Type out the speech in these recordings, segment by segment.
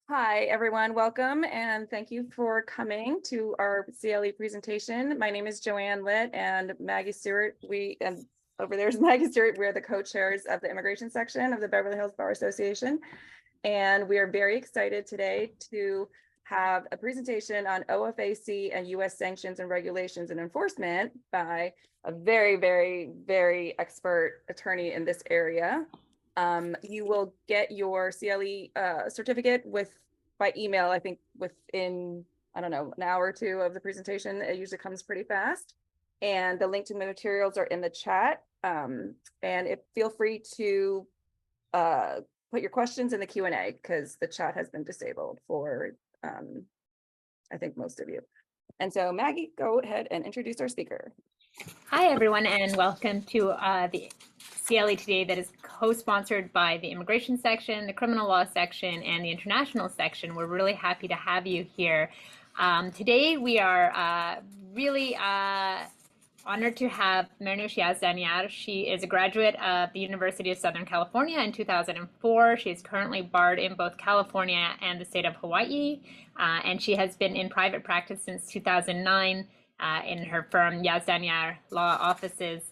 Hi, everyone. Welcome and thank you for coming to our CLE presentation. My name is Joanne Litt and Maggie Stewart. Over there's Maggie Stewart. We're the co-chairs of the immigration section of the Beverly Hills Bar Association. And we are very excited today to have a presentation on OFAC and U.S. sanctions and regulations and enforcement by a very, very, very expert attorney in this area. You will get your CLE certificate by email, I think within, I don't know, an hour or two of the presentation. It usually comes pretty fast. And the link to the materials are in the chat. Feel free to put your questions in the Q&A because the chat has been disabled for, I think, most of you. And so Maggie, go ahead and introduce our speaker. Hi, everyone, and welcome to the CLE today that is co-sponsored by the immigration section, the criminal law section, and the international section. We're really happy to have you here. Today, we are really honored to have Mehrnoush Yazdanyar. She is a graduate of the University of Southern California in 2004. She is currently barred in both California and the state of Hawaii, and she has been in private practice since 2009 in her firm, Yazdanyar Law Offices.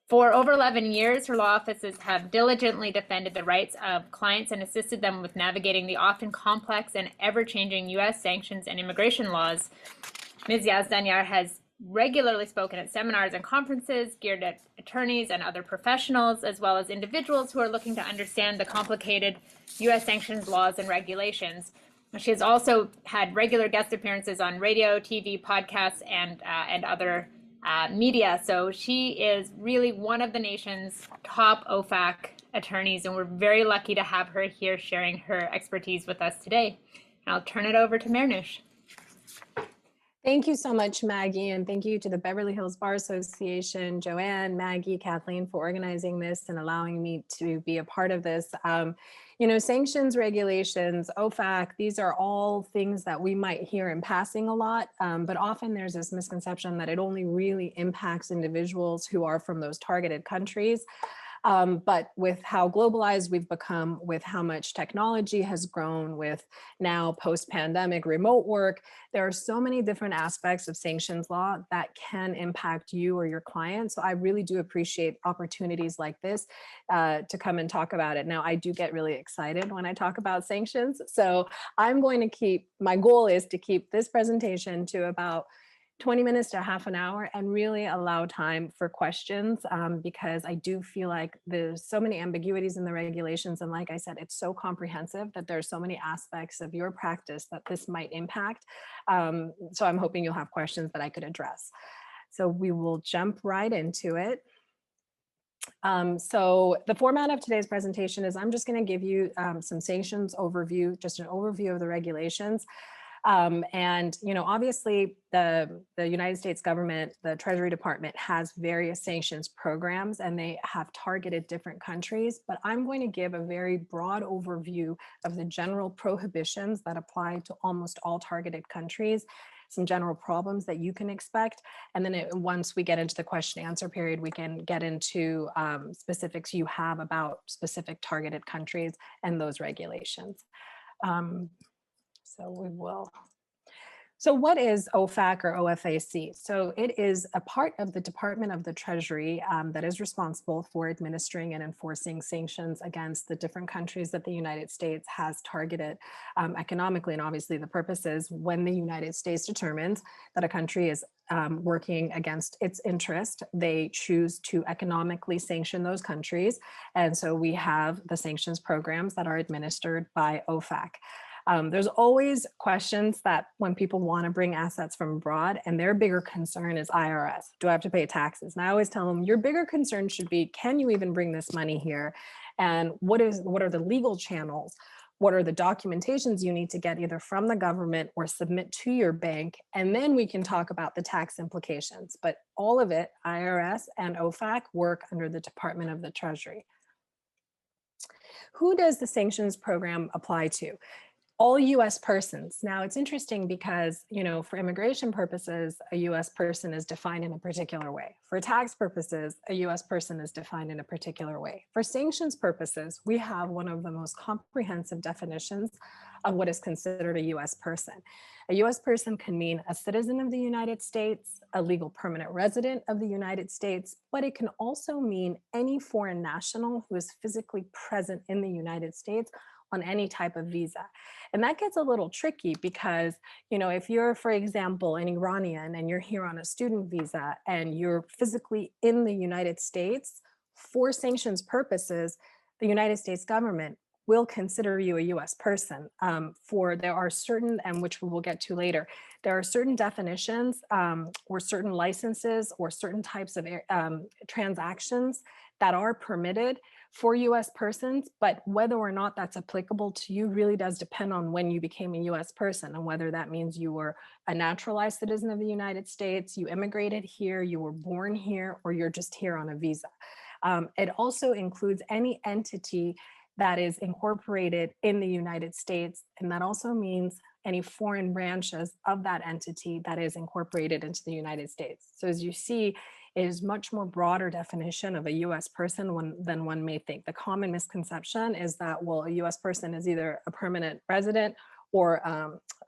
For over 11 years, her law offices have diligently defended the rights of clients and assisted them with navigating the often complex and ever-changing U.S. sanctions and immigration laws. Ms. Yazdanyar has regularly spoken at seminars and conferences geared at attorneys and other professionals, as well as individuals who are looking to understand the complicated U.S. sanctions laws and regulations. She has also had regular guest appearances on radio, TV, podcasts, and other media. So she is really one of the nation's top OFAC attorneys, and we're very lucky to have her here sharing her expertise with us today. And I'll turn it over to Mehrnoush. Thank you so much, Maggie, and thank you to the Beverly Hills Bar Association, Joanne, Maggie, Kathleen, for organizing this and allowing me to be a part of this. You know, sanctions, regulations, OFAC, these are all things that we might hear in passing a lot, but often there's this misconception that it only really impacts individuals who are from those targeted countries. But with how globalized we've become, with how much technology has grown, with now post-pandemic remote work, there are so many different aspects of sanctions law that can impact you or your client. So I really do appreciate opportunities like this to come and talk about it. Now, I do get really excited when I talk about sanctions. So I'm going to my goal is to keep this presentation to about 20 minutes to half an hour and really allow time for questions because I do feel like there's so many ambiguities in the regulations. And like I said, it's so comprehensive that there's so many aspects of your practice that this might impact. So I'm hoping you'll have questions that I could address. So we will jump right into it. So the format of today's presentation is I'm just going to give you some sanctions overview, just an overview of the regulations. And, you know, obviously the United States government, the Treasury Department has various sanctions programs and they have targeted different countries, but I'm going to give a very broad overview of the general prohibitions that apply to almost all targeted countries, some general problems that you can expect. And then once we get into the question and answer period, we can get into specifics you have about specific targeted countries and those regulations. So we will. So what is OFAC or OFAC? So it is a part of the Department of the Treasury that is responsible for administering and enforcing sanctions against the different countries that the United States has targeted economically. And obviously the purpose is when the United States determines that a country is working against its interest, they choose to economically sanction those countries. And so we have the sanctions programs that are administered by OFAC. There's always questions that when people want to bring assets from abroad and their bigger concern is IRS, do I have to pay taxes? And I always tell them your bigger concern should be, can you even bring this money here? And what are the legal channels? What are the documentations you need to get either from the government or submit to your bank? And then we can talk about the tax implications. But all of it, IRS and OFAC, work under the Department of the Treasury. Who does the sanctions program apply to? all US persons. Now it's interesting because, for immigration purposes, a US person is defined in a particular way. For tax purposes, a US person is defined in a particular way. For sanctions purposes, we have one of the most comprehensive definitions of what is considered a US person. A US person can mean a citizen of the United States, a legal permanent resident of the United States, but it can also mean any foreign national who is physically present in the United States on any type of visa. And that gets a little tricky because, if you're, for example, an Iranian and you're here on a student visa and you're physically in the United States, for sanctions purposes, the United States government will consider you a US person. There are certain, and which we will get to later, there are certain definitions or certain licenses or certain types of transactions that are permitted for US persons, but whether or not that's applicable to you really does depend on when you became a US person and whether that means you were a naturalized citizen of the United States, you immigrated here, you were born here, or you're just here on a visa. It also includes any entity that is incorporated in the United States, and that also means any foreign branches of that entity that is incorporated into the United States. So as you see, it is much more broader definition of a US person than one may think. The common misconception is that, well, a US person is either a permanent resident or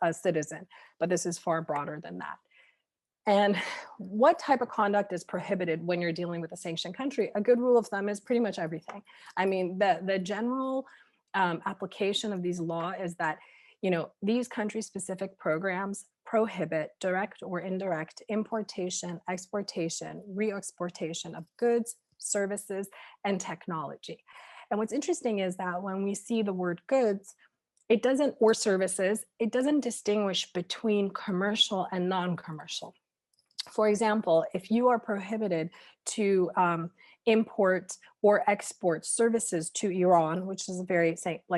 a citizen, but this is far broader than that. And what type of conduct is prohibited when you're dealing with a sanctioned country? A good rule of thumb is pretty much everything. I mean, the general application of these law is that, these country-specific programs prohibit direct or indirect importation, exportation, re-exportation of goods, services, and technology. And what's interesting is that when we see the word goods, or services, it doesn't distinguish between commercial and non-commercial. For example, if you are prohibited to import or export services to Iran, which is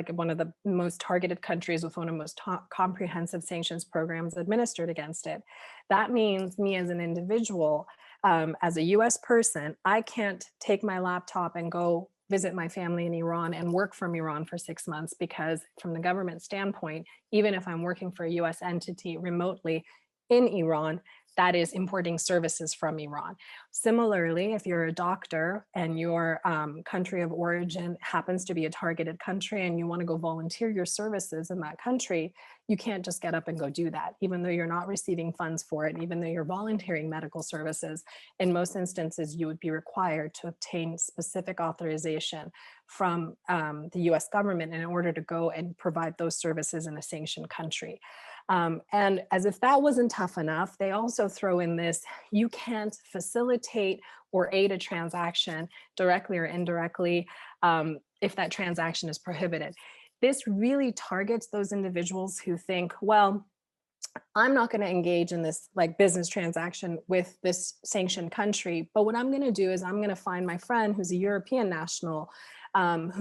one of the most targeted countries with one of the most comprehensive sanctions programs administered against it, that means me as an individual, as a US person, I can't take my laptop and go visit my family in Iran and work from Iran for 6 months, because from the government standpoint, even if I'm working for a US entity remotely in Iran, that is importing services from Iran. Similarly, if you're a doctor and your country of origin happens to be a targeted country and you want to go volunteer your services in that country, you can't just get up and go do that, even though you're not receiving funds for it, even though you're volunteering medical services. In most instances, you would be required to obtain specific authorization from the US government in order to go and provide those services in a sanctioned country. And as if that wasn't tough enough, they also throw in this: you can't facilitate or aid a transaction directly or indirectly if that transaction is prohibited. This really targets those individuals who think, well, I'm not going to engage in this business transaction with this sanctioned country, but what I'm going to do is I'm going to find my friend who's a European national and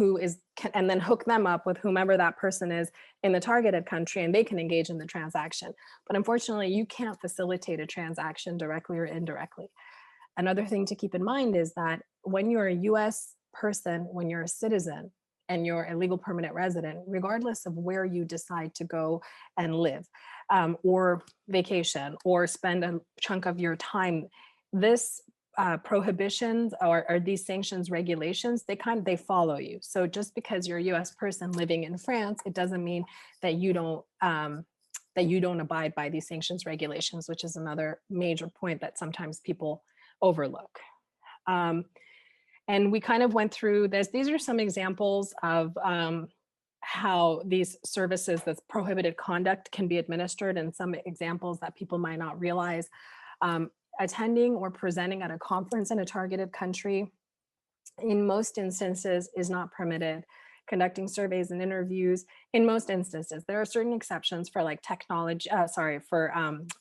then hook them up with whomever that person is in the targeted country, and they can engage in the transaction. But unfortunately, you can't facilitate a transaction directly or indirectly. Another thing to keep in mind is that when you're a US person, when you're a citizen, and you're a legal permanent resident, regardless of where you decide to go and live, or vacation, or spend a chunk of your time, this prohibitions or these sanctions regulations, they follow you. So just because you're a US person living in France, it doesn't mean that you don't abide by these sanctions regulations, which is another major point that sometimes people overlook. And we kind of went through this. These are some examples of how these services, this prohibited conduct, can be administered, and some examples that people might not realize. Attending or presenting at a conference in a targeted country, in most instances, is not permitted. Conducting surveys and interviews, in most instances. There are certain exceptions for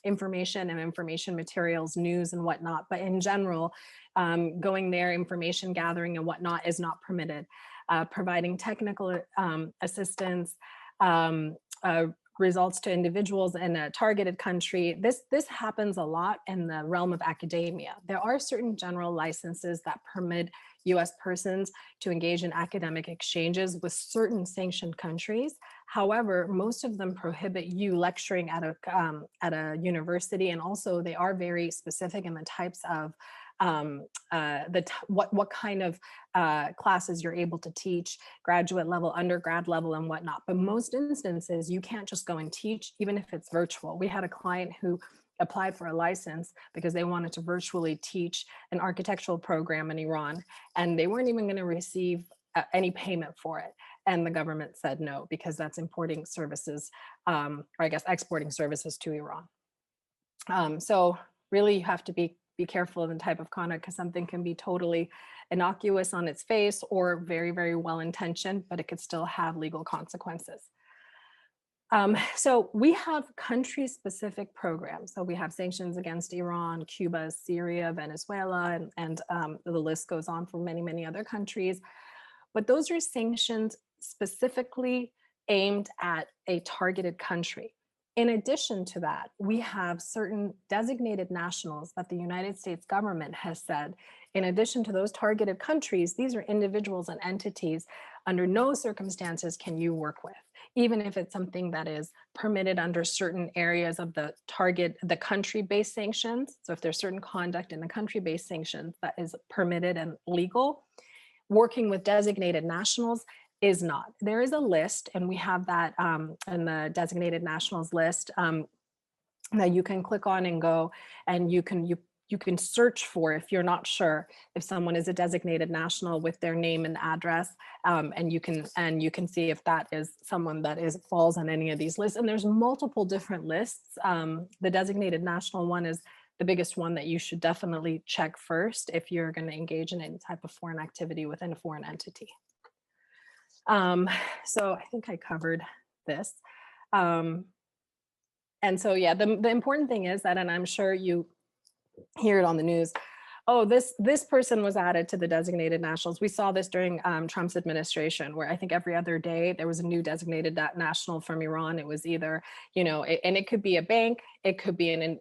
information and information materials, news and whatnot, but in general, going there, information gathering and whatnot is not permitted. Providing technical assistance, results to individuals in a targeted country. This happens a lot in the realm of academia. There are certain general licenses that permit US persons to engage in academic exchanges with certain sanctioned countries. However, most of them prohibit you lecturing at a university, and also they are very specific in the types of what kind of classes you're able to teach, graduate level, undergrad level, and whatnot. But most instances, you can't just go and teach, even if it's virtual. We had a client who applied for a license because they wanted to virtually teach an architectural program in Iran, and they weren't even going to receive any payment for it. And the government said no, because that's importing services, or I guess exporting services to Iran. So really you have to be careful of the type of conduct, because something can be totally innocuous on its face or very, very well intentioned, but it could still have legal consequences. So we have country-specific programs. So we have sanctions against Iran, Cuba, Syria, Venezuela, and the list goes on for many, many other countries. But those are sanctions specifically aimed at a targeted country. In addition to that, we have certain designated nationals that the United States government has said, in addition to those targeted countries, these are individuals and entities under no circumstances can you work with, even if it's something that is permitted under certain areas of the country-based sanctions. So if there's certain conduct in the country-based sanctions that is permitted and legal, working with designated nationals is not. There is a list, and we have that in the designated nationals list that you can click on and go, and you can search for, if you're not sure if someone is a designated national, with their name and address, and you can see if that is someone that falls on any of these lists. And there's multiple different lists. The designated national one is the biggest one that you should definitely check first if you're going to engage in any type of foreign activity within a foreign entity. So I think I covered this. And so, yeah, the important thing is that, and I'm sure you hear it on the news, oh, this person was added to the designated nationals. We saw this during Trump's administration, where I think every other day there was a new designated national from Iran. It was either, and it could be a bank, it could be an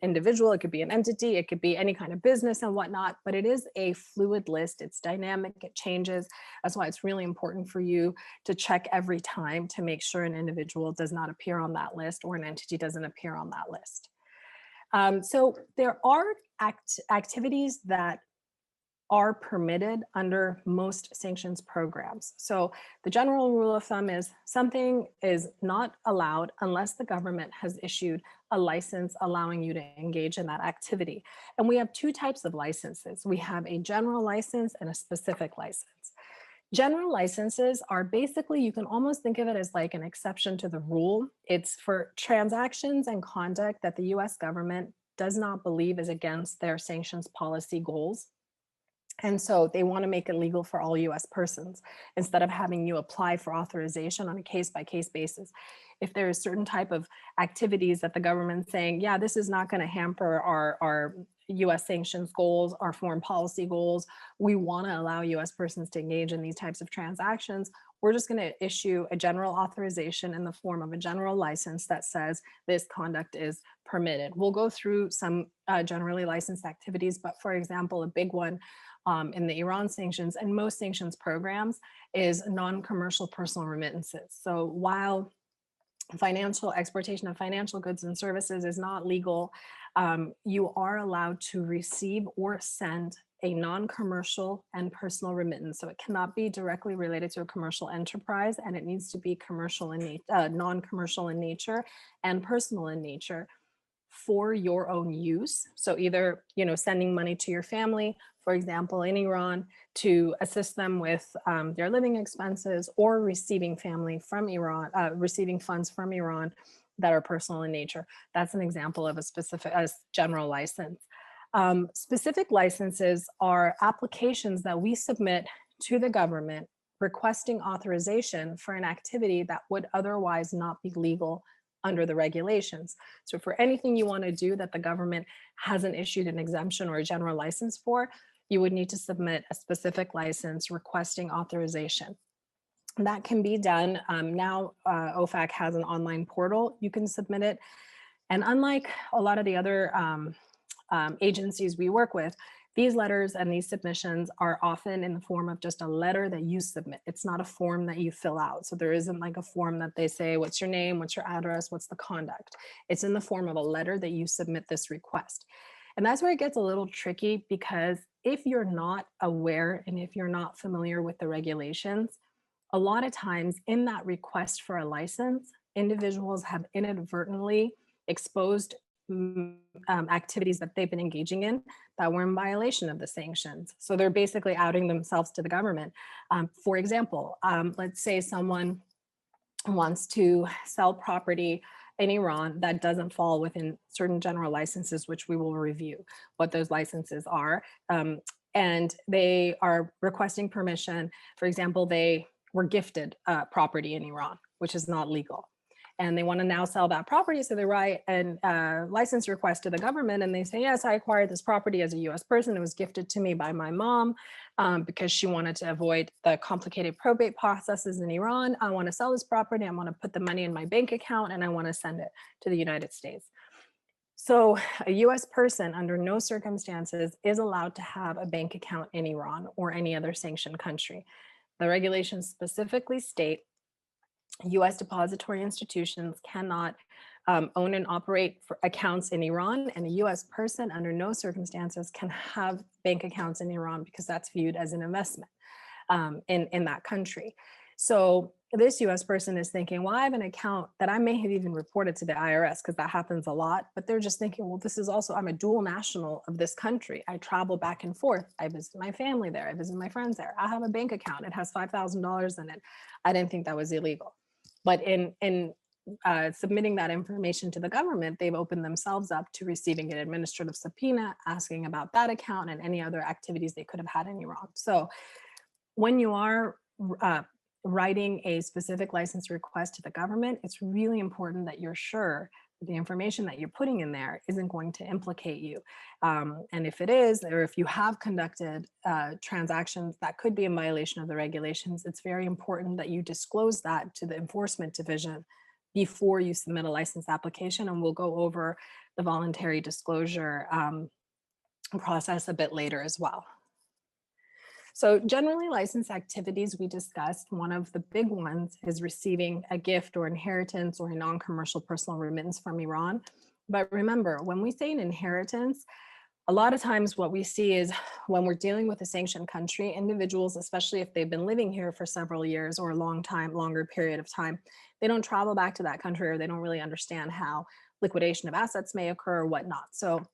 individual, it could be an entity, it could be any kind of business and whatnot, but it is a fluid list. It's dynamic, it changes. That's why it's really important for you to check every time to make sure an individual does not appear on that list or an entity doesn't appear on that list. So there are activities that are permitted under most sanctions programs. So the general rule of thumb is something is not allowed unless the government has issued a license allowing you to engage in that activity. And we have two types of licenses. We have a general license and a specific license. General licenses are basically, you can almost think of it as like an exception to the rule. It's for transactions and conduct that the US government does not believe is against their sanctions policy goals. And so they want to make it legal for all US persons instead of having you apply for authorization on a case-by-case basis. If there is certain type of activities that the government's saying, yeah, this is not going to hamper our US sanctions goals, our foreign policy goals, we want to allow US persons to engage in these types of transactions, we're just going to issue a general authorization in the form of a general license that says this conduct is permitted. We'll go through some generally licensed activities, but for example, a big one in the Iran sanctions and most sanctions programs is non-commercial personal remittances. So while financial exportation of financial goods and services is not legal, you are allowed to receive or send a non-commercial and personal remittance. So it cannot be directly related to a commercial enterprise, and it needs to be commercial in non-commercial in nature and personal in nature for your own use. So either, sending money to your family, for example, in Iran, to assist them with their living expenses, or receiving receiving funds from Iran that are personal in nature. That's an example of a general license. Specific licenses are applications that we submit to the government requesting authorization for an activity that would otherwise not be legal under the regulations. So for anything you want to do that the government hasn't issued an exemption or a general license for, you would need to submit a specific license requesting authorization. That can be done. Now OFAC has an online portal, you can submit it. And unlike a lot of the other agencies we work with, These letters and these submissions are often in the form of just a letter that you submit. It's not a form that you fill out. So there isn't like a form that they say, what's your name, what's your address, what's the conduct. It's in the form of a letter that you submit this request. And that's where it gets a little tricky, because if you're not aware and if you're not familiar with the regulations, a lot of times in that request for a license, individuals have inadvertently exposed activities that they've been engaging in that were in violation of the sanctions. So they're basically outing themselves to the government. For example, let's say someone wants to sell property in Iran that doesn't fall within certain general licenses, which we will review what those licenses are. And they are requesting permission. For example, they were gifted property in Iran, which is not legal. And they want to now sell that property. So they write a license request to the government and they say, yes, I acquired this property as a US person. It was gifted to me by my mom because she wanted to avoid the complicated probate processes in Iran. I want to sell this property. I want to put the money in my bank account and I want to send it to the United States. So a US person under no circumstances is allowed to have a bank account in Iran or any other sanctioned country. The regulations specifically state US depository institutions cannot own and operate for accounts in Iran, and a US person under no circumstances can have bank accounts in Iran because that's viewed as an investment in that country. So this US person is thinking, well, I have an account that I may have even reported to the IRS because that happens a lot, but they're just thinking, well, this is also, I'm a dual national of this country. I travel back and forth. I visit my family there. I visit my friends there. I have a bank account. It has $5,000 in it. I didn't think that was illegal. But in submitting that information to the government, they've opened themselves up to receiving an administrative subpoena, asking about that account and any other activities they could have had in Iran. So when you are writing a specific license request to the government, it's really important that you're sure that the information that you're putting in there isn't going to implicate you. And if it is, or if you have conducted transactions that could be in violation of the regulations, it's very important that you disclose that to the enforcement division before you submit a license application. And we'll go over the voluntary disclosure process a bit later as well. So generally license activities we discussed, one of the big ones is receiving a gift or inheritance or a non-commercial personal remittance from Iran. But remember, when we say an inheritance, a lot of times what we see is when we're dealing with a sanctioned country, individuals, especially if they've been living here for several years or a longer period of time, they don't travel back to that country or they don't really understand how liquidation of assets may occur or whatnot. So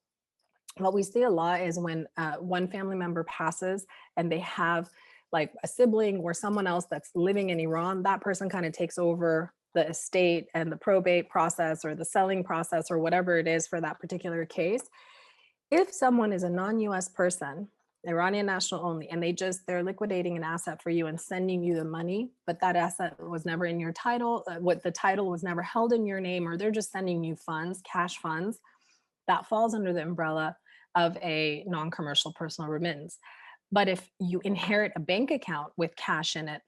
what we see a lot is when one family member passes and they have like a sibling or someone else that's living in Iran, that person kind of takes over the estate and the probate process or the selling process or whatever it is for that particular case. If someone is a non-US person, Iranian national only, and they're liquidating an asset for you and sending you the money, but that asset was never in your title, the title was never held in your name, or they're just sending you funds, cash funds, that falls under the umbrella of a non-commercial personal remittance. But if you inherit a bank account with cash in it,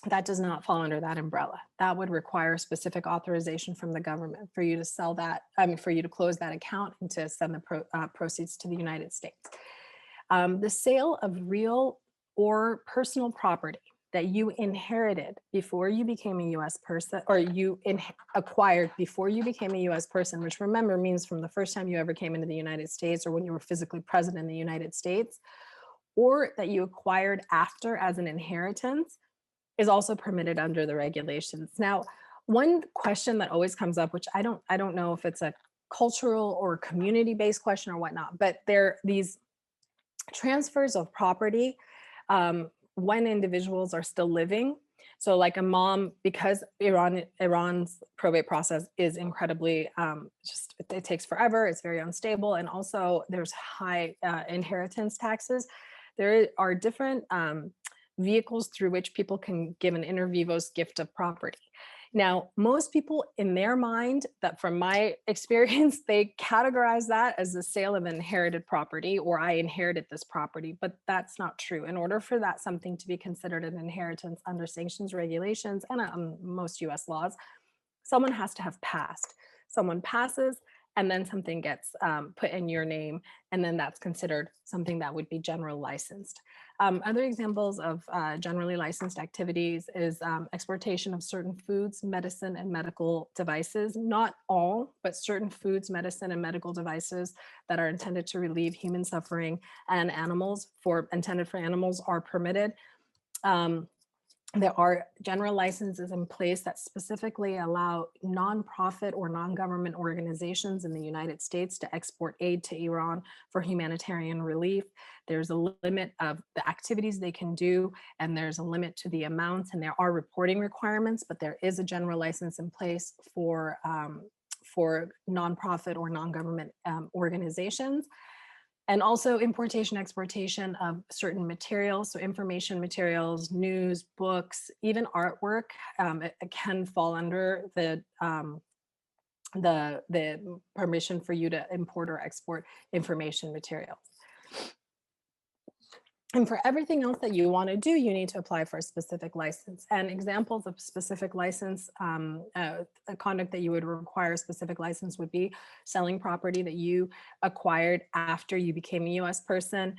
that does not fall under that umbrella. That would require specific authorization from the government for you to sell that, for you to close that account and to send the proceeds to the United States. The sale of real or personal property that you inherited before you became a US person, or you acquired before you became a US person, which remember means from the first time you ever came into the United States or when you were physically present in the United States, or that you acquired after as an inheritance, is also permitted under the regulations. Now, one question that always comes up, which I don't know if it's a cultural or community-based question or whatnot, but these transfers of property when individuals are still living. So like a mom, because Iran's probate process is incredibly, it takes forever, it's very unstable, and also there's high inheritance taxes. There are different vehicles through which people can give an inter vivos gift of property. Now, most people in their mind, that from my experience, they categorize that as the sale of inherited property, or I inherited this property, but that's not true. In order for that something to be considered an inheritance under sanctions regulations and most US laws, someone has to have passed. Someone passes and then something gets put in your name, and then that's considered something that would be general licensed. Other examples of generally licensed activities is exportation of certain foods, medicine, and medical devices. Not all, but certain foods, medicine, and medical devices that are intended to relieve human suffering and intended for animals are permitted. There are general licenses in place that specifically allow nonprofit or non-government organizations in the United States to export aid to Iran for humanitarian relief. There's a limit of the activities they can do, and there's a limit to the amounts, and there are reporting requirements, but there is a general license in place for nonprofit or non-government organizations. And also importation, exportation of certain materials, so information materials, news, books, even artwork, it can fall under the permission for you to import or export information materials. And for everything else that you want to do, you need to apply for a specific license. And examples of specific license, a conduct that you would require a specific license would be selling property that you acquired after you became a US person.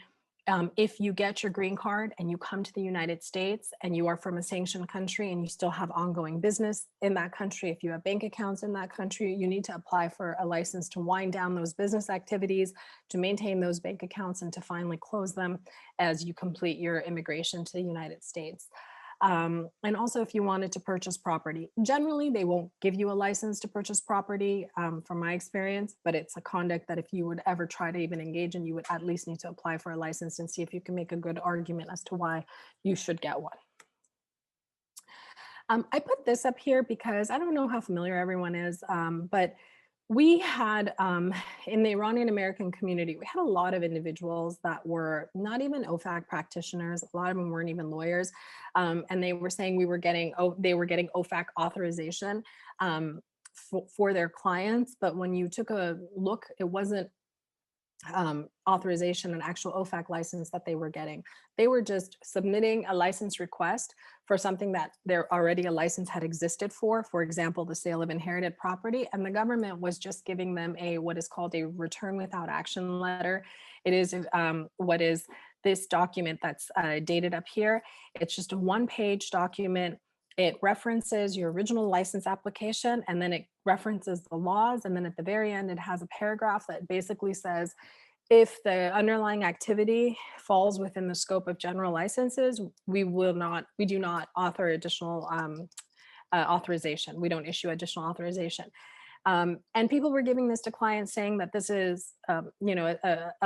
If you get your green card and you come to the United States and you are from a sanctioned country and you still have ongoing business in that country, if you have bank accounts in that country, you need to apply for a license to wind down those business activities, to maintain those bank accounts, and to finally close them as you complete your immigration to the United States. And also if you wanted to purchase property, generally they won't give you a license to purchase property from my experience, but it's a conduct that if you would ever try to even engage in, you would at least need to apply for a license and see if you can make a good argument as to why you should get one. I put this up here because I don't know how familiar everyone is, but we had in the Iranian American community, we had a lot of individuals that were not even OFAC practitioners. A lot of them weren't even lawyers, and they were saying they were getting OFAC authorization for their clients. But when you took a look, it wasn't authorization, an actual OFAC license that they were getting. They were just submitting a license request for something that there already a license had existed for example, the sale of inherited property, and the government was just giving them what is called a return without action letter. It is what is this document that's dated up here. It's just a one-page document. It references your original license application, and then it references the laws. And then at the very end, it has a paragraph that basically says, if the underlying activity falls within the scope of general licenses, we do not author additional authorization. We don't issue additional authorization. And people were giving this to clients saying that this is, a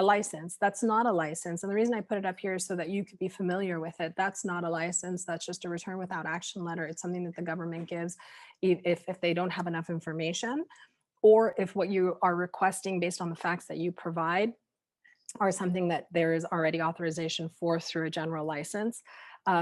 license. That's not a license. And the reason I put it up here is so that you could be familiar with it. That's not a license. That's just a return without action letter. It's something that the government gives if they don't have enough information, or if what you are requesting based on the facts that you provide are something that there is already authorization for through a general license.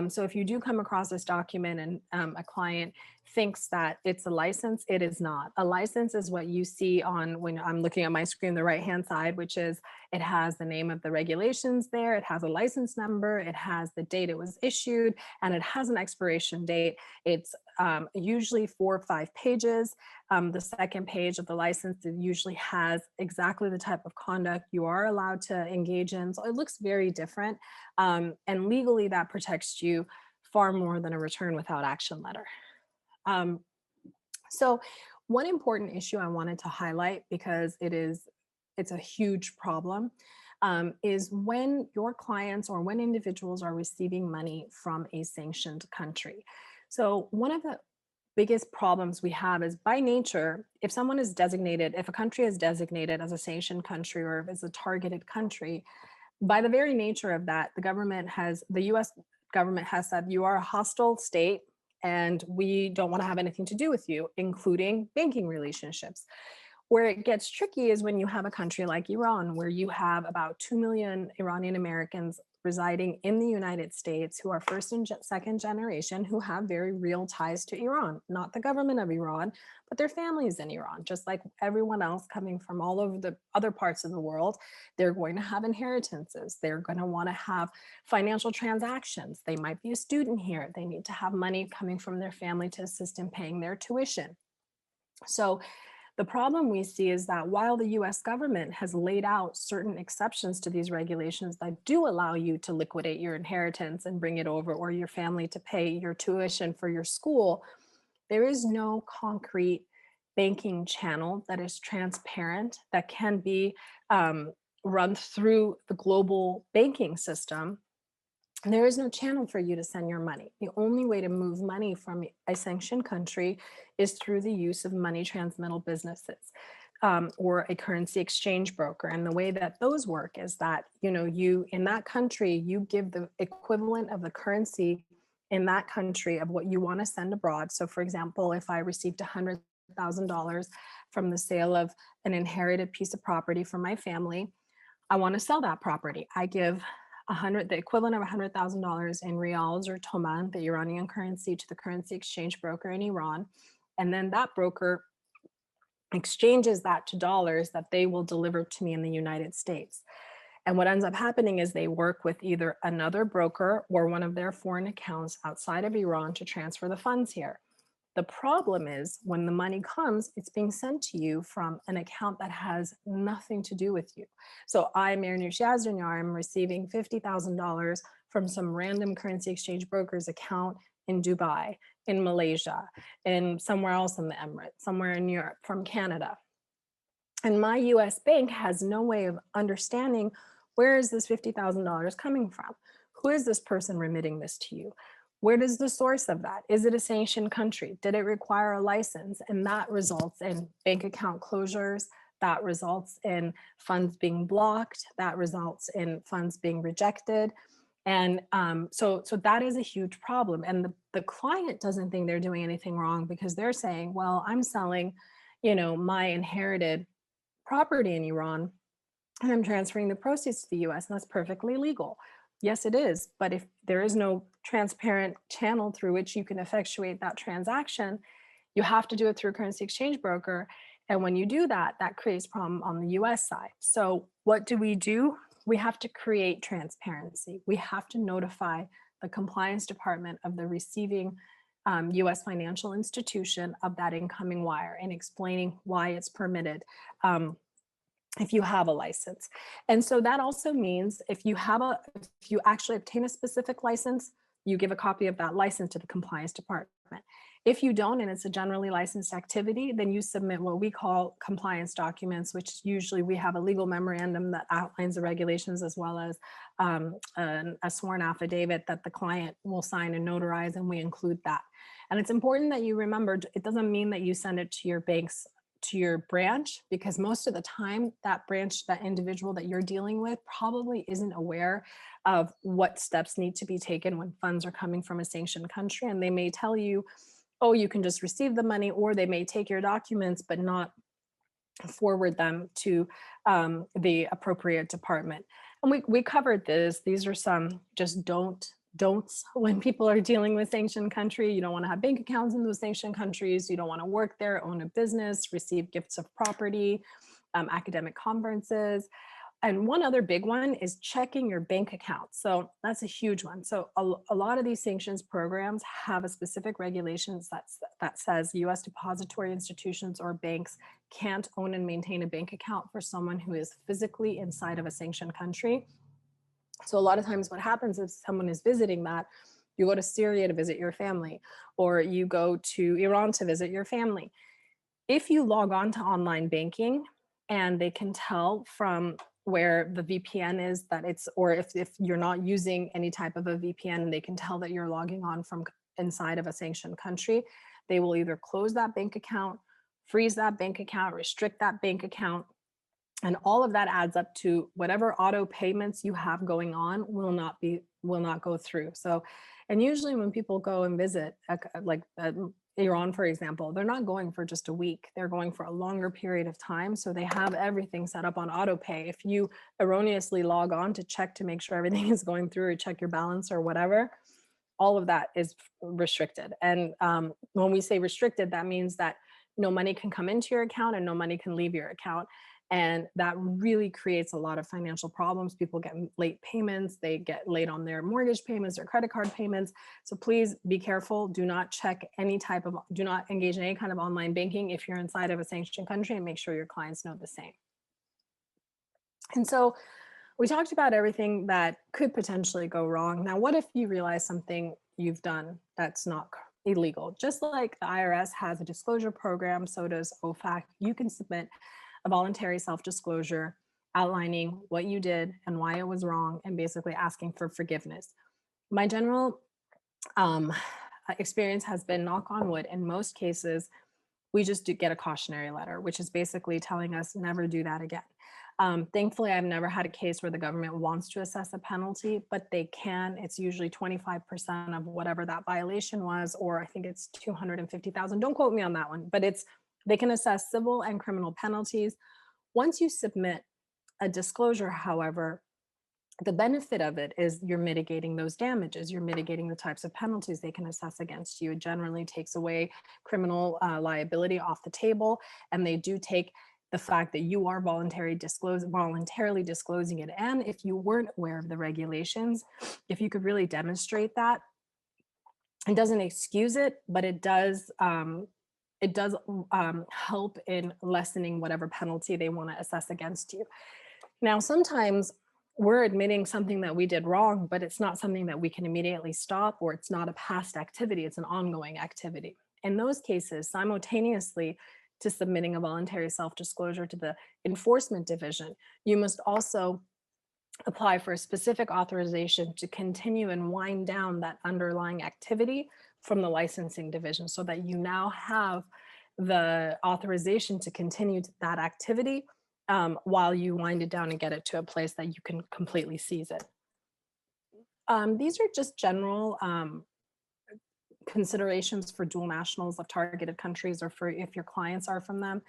So if you do come across this document and a client thinks that it's a license, it is not. A license is what you see on when I'm looking at my screen, the right-hand side, which is it has the name of the regulations there, it has a license number, it has the date it was issued, and it has an expiration date. It's usually 4 or 5 pages. The second page of the license usually has exactly the type of conduct you are allowed to engage in. So it looks very different. And legally that protects you far more than a return without action letter. So one important issue I wanted to highlight, because it's a huge problem, is when your clients or when individuals are receiving money from a sanctioned country. So one of the biggest problems we have is, by nature, if a country is designated as a sanctioned country or if it's a targeted country, by the very nature of that, the US government has said you are a hostile state and we don't want to have anything to do with you, including banking relationships. Where it gets tricky is when you have a country like Iran, where you have about 2 million Iranian Americans residing in the United States who are first and second generation, who have very real ties to Iran, not the government of Iran, but their families in Iran. Just like everyone else coming from all over the other parts of the world, they're going to have inheritances. They're going to want to have financial transactions. They might be a student here. They need to have money coming from their family to assist in paying their tuition. So The problem we see is that while the US government has laid out certain exceptions to these regulations that do allow you to liquidate your inheritance and bring it over, or your family to pay your tuition for your school, there is no concrete banking channel that is transparent, that can be run through the global banking system. There is no channel for you to send your money. The only way to move money from a sanctioned country is through the use of money transmittal businesses, or a currency exchange broker. And the way that those work is that, you in that country, you give the equivalent of the currency in that country of what you want to send abroad. So for example, if I received $100,000 from the sale of an inherited piece of property from my family, I want to sell that property. I give the equivalent of $100,000 in riyals or toman, the Iranian currency, to the currency exchange broker in Iran. And then that broker exchanges that to dollars that they will deliver to me in the United States. And what ends up happening is they work with either another broker or one of their foreign accounts outside of Iran to transfer the funds here. The problem is when the money comes, it's being sent to you from an account that has nothing to do with you. So I, Mehrnoush Yazdanyar, am receiving $50,000 from some random currency exchange broker's account in Dubai, in Malaysia, in somewhere else in the Emirates, somewhere in Europe, from Canada. And my US bank has no way of understanding, where is this $50,000 coming from? Who is this person remitting this to you? Where does the source of that? Is it a sanctioned country? Did it require a license? And that results in bank account closures. That results in funds being blocked. That results in funds being rejected. And so that is a huge problem. And the client doesn't think they're doing anything wrong, because they're saying, well, I'm selling, my inherited property in Iran, and I'm transferring the proceeds to the US, and that's perfectly legal. Yes, it is. But if there is no transparent channel through which you can effectuate that transaction, you have to do it through a currency exchange broker. And when you do that, that creates problem on the US side. So what do? We have to create transparency. We have to notify the compliance department of the receiving US financial institution of that incoming wire, and explaining why it's permitted. If you have a license. And so that also means if you actually obtain a specific license, you give a copy of that license to the compliance department. If you don't, and it's a generally licensed activity, then you submit what we call compliance documents, which usually we have a legal memorandum that outlines the regulations, as well as a sworn affidavit that the client will sign and notarize, and we include that. And it's important that you remember, it doesn't mean that you send it to your your branch, because most of the time that branch, that individual that you're dealing with, probably isn't aware of what steps need to be taken when funds are coming from a sanctioned country. And they may tell you, oh, you can just receive the money, or they may take your documents but not forward them to the appropriate department. And we covered this. These are some just don'ts when people are dealing with sanctioned country. You don't want to have bank accounts in those sanctioned countries. You don't want to work there, own a business, receive gifts of property, academic conferences. And one other big one is checking your bank account. So that's a huge one. So a lot of these sanctions programs have a specific regulations that says US depository institutions or banks can't own and maintain a bank account for someone who is physically inside of a sanctioned country. So a lot of times what happens if someone is visiting that, you go to Syria to visit your family, or you go to Iran to visit your family. If you log on to online banking and they can tell from where the VPN is that it's, or if you're not using any type of a VPN and they can tell that you're logging on from inside of a sanctioned country, they will either close that bank account, freeze that bank account, restrict that bank account. And all of that adds up to whatever auto payments you have going on will not go through. So, and usually when people go and visit, like Iran, for example, they're not going for just a week. They're going for a longer period of time. So they have everything set up on auto pay. If you erroneously log on to check to make sure everything is going through, or check your balance or whatever, all of that is restricted. And when we say restricted, that means that no money can come into your account and no money can leave your account. And that really creates a lot of financial problems. People get late payments, they get late on their mortgage payments or credit card payments. So please be careful. Do not do not engage in any kind of online banking if you're inside of a sanctioned country, and make sure your clients know the same. And so we talked about everything that could potentially go wrong. Now, what if you realize something you've done that's not illegal? Just like the IRS has a disclosure program, so does OFAC. You can submit a voluntary self-disclosure outlining what you did and why it was wrong, and basically asking for forgiveness. My general experience has been, knock on wood, in most cases, we just do get a cautionary letter, which is basically telling us never do that again. Thankfully, I've never had a case where the government wants to assess a penalty, but they can. It's usually 25% of whatever that violation was, or I think it's 250,000. Don't quote me on that one, but they can assess civil and criminal penalties. Once you submit a disclosure, however, the benefit of it is you're mitigating those damages. You're mitigating the types of penalties they can assess against you. It generally takes away criminal liability off the table, and they do take the fact that you are voluntarily disclosing it. And if you weren't aware of the regulations, if you could really demonstrate that, it doesn't excuse it, but it does help in lessening whatever penalty they want to assess against you. Now, sometimes we're admitting something that we did wrong, but it's not something that we can immediately stop, or it's not a past activity, it's an ongoing activity. In those cases, simultaneously to submitting a voluntary self-disclosure to the enforcement division, you must also apply for a specific authorization to continue and wind down that underlying activity from the licensing division, so that you now have the authorization to continue that activity while you wind it down and get it to a place that you can completely seize it. These are just general considerations for dual nationals of targeted countries, or for if your clients are from them,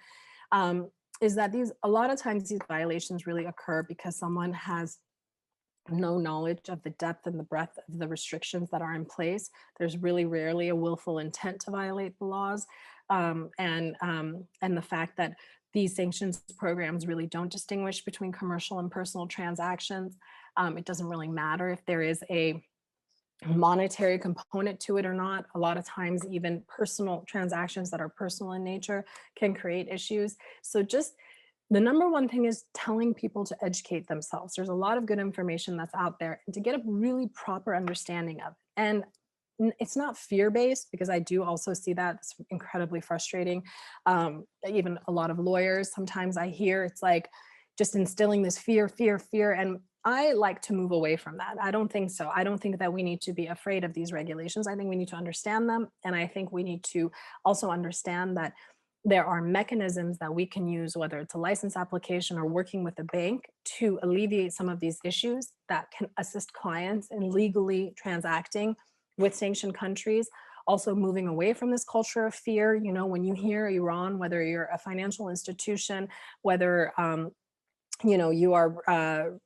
is that a lot of times these violations really occur because someone has no knowledge of the depth and the breadth of the restrictions that are in place. There's really rarely a willful intent to violate the laws, and the fact that these sanctions programs really don't distinguish between commercial and personal transactions. It doesn't really matter if there is a monetary component to it or not. A lot of times, even personal transactions that are personal in nature can create issues. So just the number one thing is telling people to educate themselves. There's a lot of good information that's out there, and to get a really proper understanding of it. And it's not fear-based, because I do also see that it's incredibly frustrating. Even a lot of lawyers, sometimes I hear it's like just instilling this fear, and I like to move away from that. I don't think so. I don't think that we need to be afraid of these regulations. I think we need to understand them. And I think we need to also understand that there are mechanisms that we can use, whether it's a license application or working with a bank, to alleviate some of these issues that can assist clients in legally transacting with sanctioned countries. Also moving away from this culture of fear. You know, when you hear Iran, whether you're a financial institution, whether you are,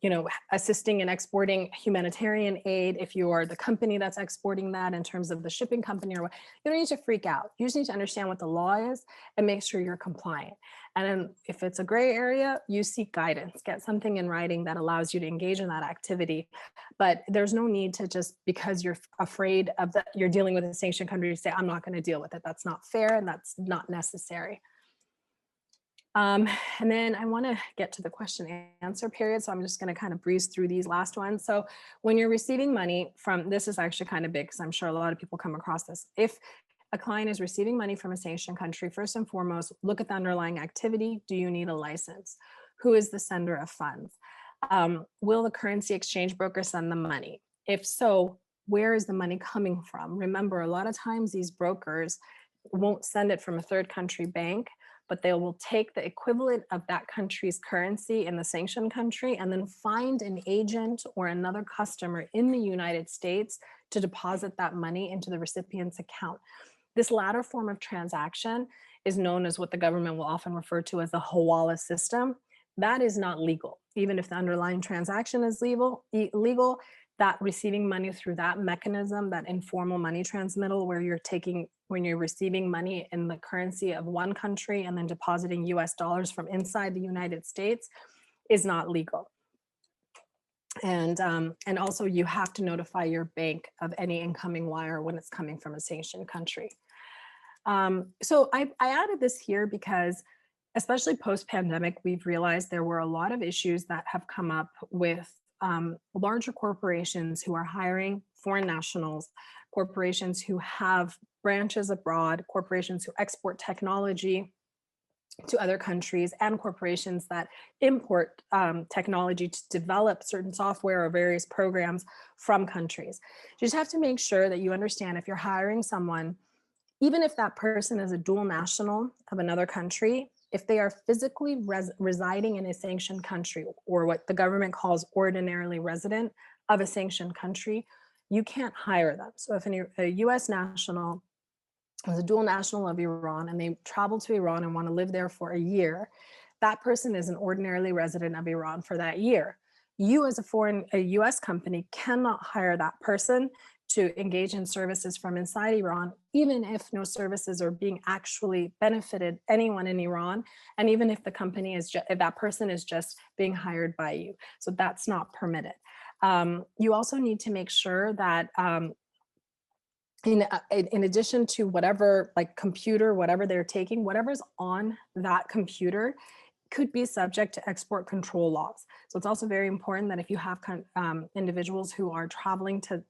assisting and exporting humanitarian aid, if you are the company that's exporting that in terms of the shipping company, or what, you don't need to freak out. You just need to understand what the law is and make sure you're compliant. And then if it's a gray area, you seek guidance, get something in writing that allows you to engage in that activity. But there's no need to, just because you're afraid of that, you're dealing with a sanctioned country, to say, I'm not going to deal with it. That's not fair, and that's not necessary. And then I want to get to the question and answer period. So I'm just going to kind of breeze through these last ones. So when you're receiving money from, this is actually kind of big, because I'm sure a lot of people come across this. If a client is receiving money from a sanctioned country, first and foremost, look at the underlying activity. Do you need a license? Who is the sender of funds? Will the currency exchange broker send the money? If so, where is the money coming from? Remember, a lot of times these brokers won't send it from a third country bank, but they will take the equivalent of that country's currency in the sanctioned country and then find an agent or another customer in the United States to deposit that money into the recipient's account. This latter form of transaction is known as what the government will often refer to as the hawala system. That is not legal. Even if the underlying transaction is legal, that receiving money through that mechanism, that informal money transmittal, where when you're receiving money in the currency of one country and then depositing US dollars from inside the United States, is not legal. And also you have to notify your bank of any incoming wire when it's coming from a sanctioned country. So I added this here because, especially post-pandemic, we've realized there were a lot of issues that have come up with larger corporations who are hiring foreign nationals, corporations who have branches abroad, corporations who export technology to other countries, and corporations that import technology to develop certain software or various programs from countries. You just have to make sure that you understand, if you're hiring someone, even if that person is a dual national of another country, if they are physically residing in a sanctioned country, or what the government calls ordinarily resident of a sanctioned country, you can't hire them. So if a US national is a dual national of Iran and they travel to Iran and want to live there for a year, that person is an ordinarily resident of Iran for that year. You as a US company cannot hire that person to engage in services from inside Iran, even if no services are being actually benefited anyone in Iran, and even if the company is if that person is just being hired by you. So that's not permitted. You also need to make sure that in addition to whatever, like computer, whatever they're taking, whatever's on that computer could be subject to export control laws. So it's also very important that if you have individuals who are traveling to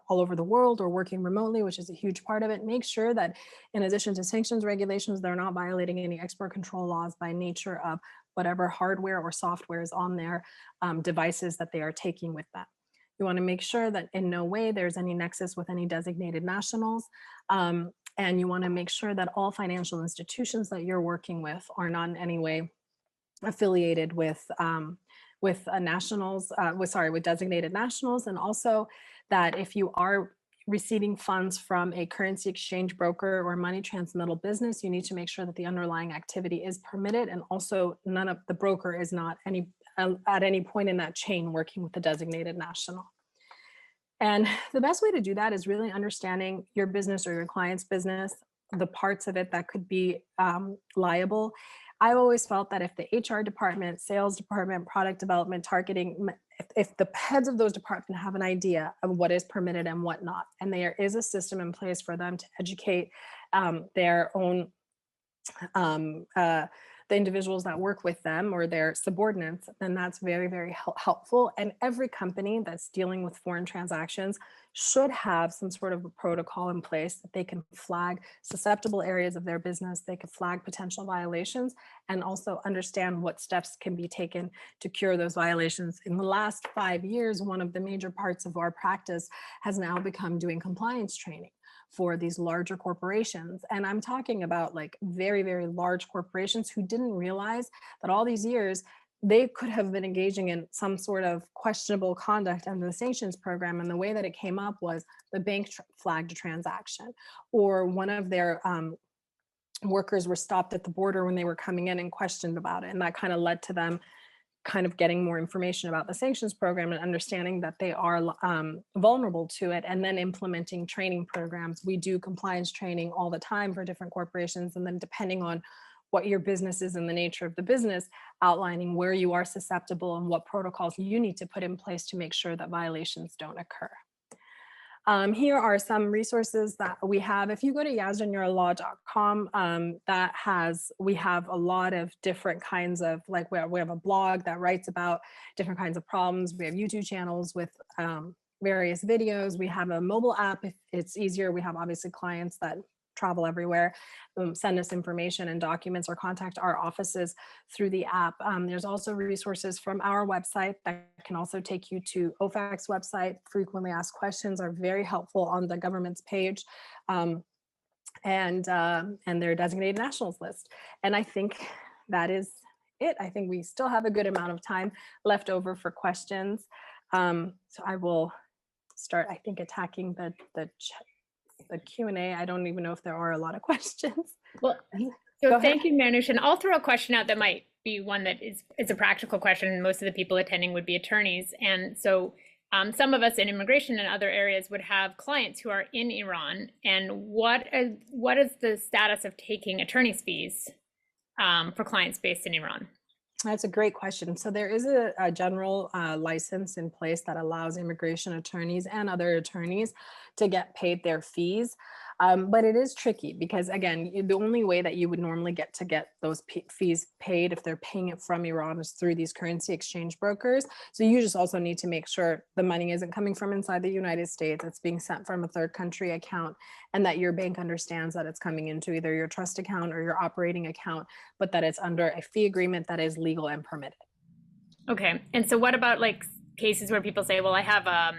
all over the world or working remotely, which is a huge part of it, make sure that in addition to sanctions regulations, they're not violating any export control laws by nature of whatever hardware or software is on their devices that they are taking with them. You want to make sure that in no way there's any nexus with any designated nationals. And you want to make sure that all financial institutions that you're working with are not in any way affiliated with nationals, with designated nationals. And also that if you are receiving funds from a currency exchange broker or money transmittal business, you need to make sure that the underlying activity is permitted, and also none of the broker is not at any point in that chain working with the designated national. And the best way to do that is really understanding your business or your client's business, the parts of it that could be liable. I've always felt that if the HR department, sales department, product development, targeting, if the heads of those departments have an idea of what is permitted and what not, and there is a system in place for them to educate their own the individuals that work with them or their subordinates, then that's very, very helpful. And every company that's dealing with foreign transactions should have some sort of a protocol in place that they can flag susceptible areas of their business, they can flag potential violations, and also understand what steps can be taken to cure those violations. In the last 5 years, one of the major parts of our practice has now become doing compliance training for these larger corporations. And I'm talking about like very, very large corporations who didn't realize that all these years they could have been engaging in some sort of questionable conduct under the sanctions program. And the way that it came up was the bank flagged a transaction, or one of their workers were stopped at the border when they were coming in and questioned about it. And that kind of led to them kind of getting more information about the sanctions program and understanding that they are vulnerable to it, and then implementing training programs. We do compliance training all the time for different corporations, and then depending on what your business is and the nature of the business, outlining where you are susceptible and what protocols you need to put in place to make sure that violations don't occur. Here are some resources that we have. If you go to yazdanyarlaw.com, we have a lot of different kinds of, like we have a blog that writes about different kinds of problems. We have YouTube channels with various videos. We have a mobile app if it's easier. We have obviously clients that travel everywhere, send us information and documents, or contact our offices through the app. There's also resources from our website that can also take you to OFAC's website. Frequently asked questions are very helpful on the government's page, and their designated nationals list. And I think that is it. I think we still have a good amount of time left over for questions. So I will start, I think, attacking the Q&A. I don't even know if there are a lot of questions. Well, so thank you, Mehrnoush. And I'll throw a question out that might be one that is a practical question. Most of the people attending would be attorneys. And so some of us in immigration and other areas would have clients who are in Iran. And what is the status of taking attorney's fees for clients based in Iran? That's a great question. So there is a general license in place that allows immigration attorneys and other attorneys to get paid their fees. But it is tricky because, again, the only way that you would normally get those fees paid if they're paying it from Iran is through these currency exchange brokers. So you just also need to make sure the money isn't coming from inside the United States. It's being sent from a third country account, and that your bank understands that it's coming into either your trust account or your operating account, but that it's under a fee agreement that is legal and permitted. Okay. And so what about like cases where people say, well, I have a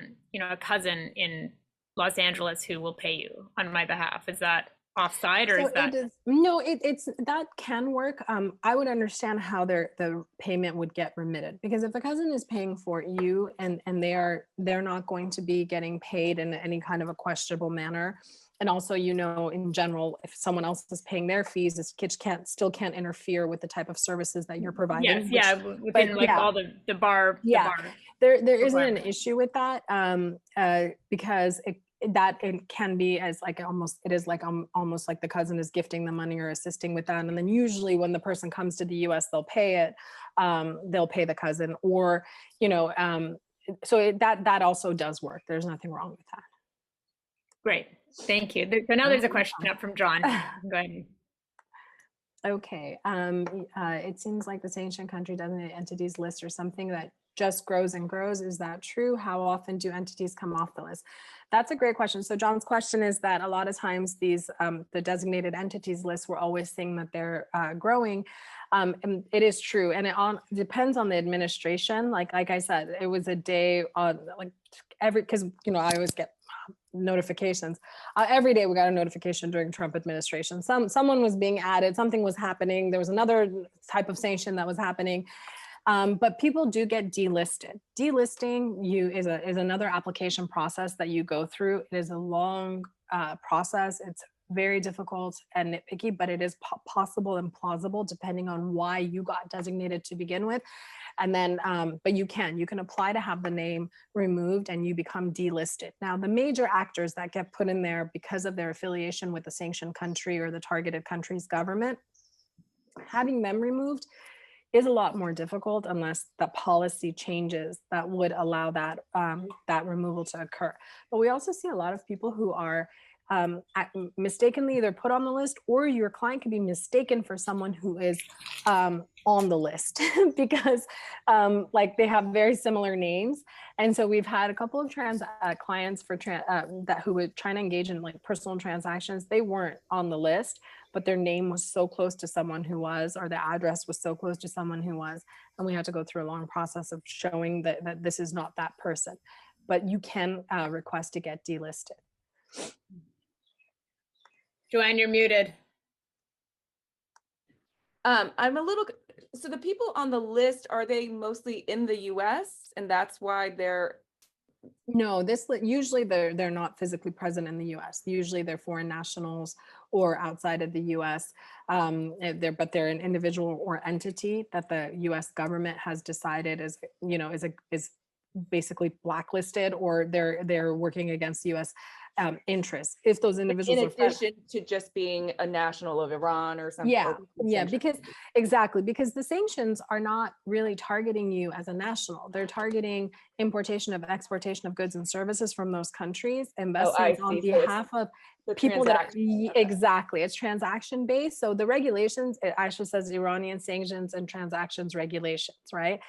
cousin in Los Angeles who will pay you on my behalf? Is that offside, or So is that? No, it's that can work. I would understand how the payment would get remitted, because if a cousin is paying for you and they're not going to be getting paid in any kind of a questionable manner. And also, in general, if someone else is paying their fees, this kids still can't interfere with the type of services that you're providing. Yes, within all the bar. Yeah, the bar there isn't an issue with that, because it can be as like almost like the cousin is gifting the money or assisting with that. And then usually when the person comes to the US, they'll pay it, they'll pay the cousin, or, so that also does work. There's nothing wrong with that. Great, thank you. So now there's a question up from John. Go ahead. Okay, it seems like the sanctioned country designated entities list or something that just grows and grows. Is that true? How often do entities come off the list? That's a great question. So John's question is that a lot of times these the designated entities list, we're always seeing that they're growing. And it is true, and it depends on the administration. Like I said, it was a day on because I always get notifications every day. We got a notification during Trump administration. Someone was being added, something was happening. There was another type of sanction that was happening. But people do get delisted. Delisting is another application process that you go through. It is a long process. It's very difficult and nitpicky, but it is possible and plausible depending on why you got designated to begin with. And then, but you can apply to have the name removed and you become delisted. Now, the major actors that get put in there because of their affiliation with the sanctioned country or the targeted country's government, having them removed is a lot more difficult unless the policy changes that would allow that that removal to occur. But we also see a lot of people who are mistakenly either put on the list, or your client could be mistaken for someone who is on the list because like they have very similar names. And so we've had a couple of clients for that who were trying to engage in like personal transactions. They weren't on the list, but their name was so close to someone who was, or the address was so close to someone who was, and we had to go through a long process of showing that this is not that person. But you can request to get delisted. Joanne, you're muted. I'm a little, so the people on the list, are they mostly in the US and that's why they're? No, usually they're not physically present in the US. Usually they're foreign nationals or outside of the US. But they're an individual or entity that the US government has decided is basically blacklisted, or they're working against US interests. If those individuals in addition to just being a national of Iran or something. Because the sanctions are not really targeting you as a national. They're targeting importation of exportation of goods and services from those countries, investments on behalf of people that exactly, it's transaction based. So the regulations, it actually says Iranian sanctions and transactions regulations, right?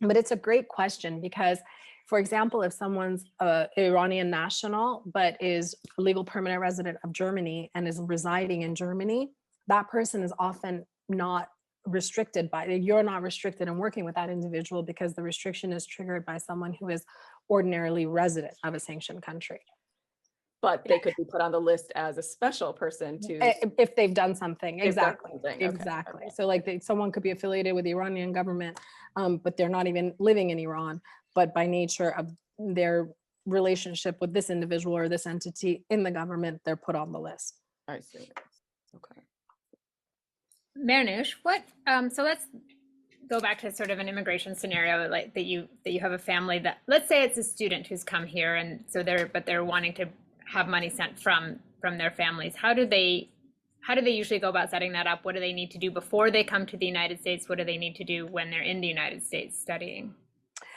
But it's a great question because, for example, if someone's an Iranian national, but is a legal permanent resident of Germany and is residing in Germany, that person is often not restricted you're not restricted in working with that individual because the restriction is triggered by someone who is ordinarily resident of a sanctioned country. But they could be put on the list as a special person if they've done something. Exactly. Okay. So like someone could be affiliated with the Iranian government, but they're not even living in Iran, but by nature of their relationship with this individual or this entity in the government, they're put on the list. I see. Okay. Mehrnoush, so go back to sort of an immigration scenario, like that you have a family that, let's say it's a student who's come here, and so they're wanting to have money sent from their families. How do they usually go about setting that up? What do they need to do before they come to the United States? What do they need to do when they're in the United States studying?